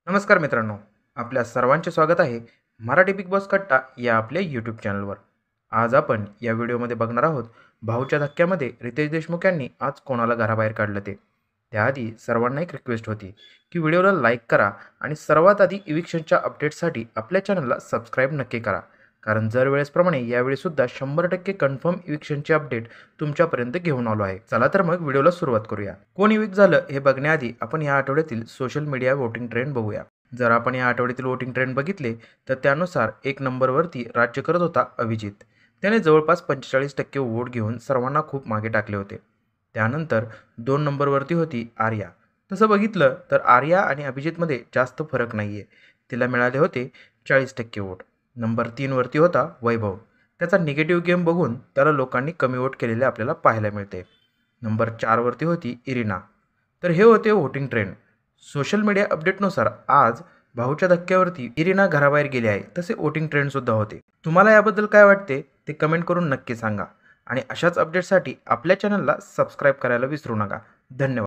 नमस्कार मित्रांनो, आपल्या सर्वांचे स्वागत आहे मराठी बिग बॉस कट्टा या आपल्या यूट्यूब चॅनलवर. आज आपण या व्हिडिओमध्ये बघणार आहोत भाऊच्या धक्क्यामध्ये रितेश देशमुख यांनी आज कोणाला घराबाहेर काढलं ते. त्याआधी सर्वांना एक रिक्वेस्ट होती की व्हिडिओला लाईक करा आणि सर्वात आधी इविक्शनच्या अपडेट्ससाठी आपल्या चॅनलला सबस्क्राईब नक्की करा. कारण दर वेळेसप्रमाणे यावेळीसुद्धा 100% कन्फर्म इविक्शनचे अपडेट तुमच्यापर्यंत घेऊन आलो आहे. चला तर मग व्हिडिओला सुरुवात करूया. कोण इविक्ट झालं हे बघण्याआधी आपण या आठवड्यातील सोशल मीडिया वोटिंग ट्रेंड बघूया. जर आपण या आठवड्यातील वोटिंग ट्रेंड बघितले तर त्यानुसार 1 नंबरवरती राज्य करत होता अभिजित. त्याने जवळपास 45% वोट घेऊन सर्वांना खूप मागे टाकले होते. त्यानंतर 2 नंबरवरती होती आर्या. तसं बघितलं तर आर्या आणि अभिजितमध्ये जास्त फरक नाही आहे. तिला मिळाले होते 40% वोट. नंबर 3 वरती होता वैभव. त्याचा निगेटिव्ह गेम बघून त्याला लोकांनी कमी वोट केलेले आपल्याला पाहायला मिळते. नंबर 4 वरती होती इरिना. तर हे होते वोटिंग ट्रेंड. सोशल मीडिया अपडेटनुसार आज भाऊच्या धक्क्यावरती इरिना घराबाहेर गेली आहे. तसे वोटिंग ट्रेंडसुद्धा होते. तुम्हाला याबद्दल काय वाटते ते कमेंट करून नक्की सांगा आणि अशाच अपडेटसाठी आपल्या चॅनलला सबस्क्राईब करायला विसरू नका. धन्यवाद.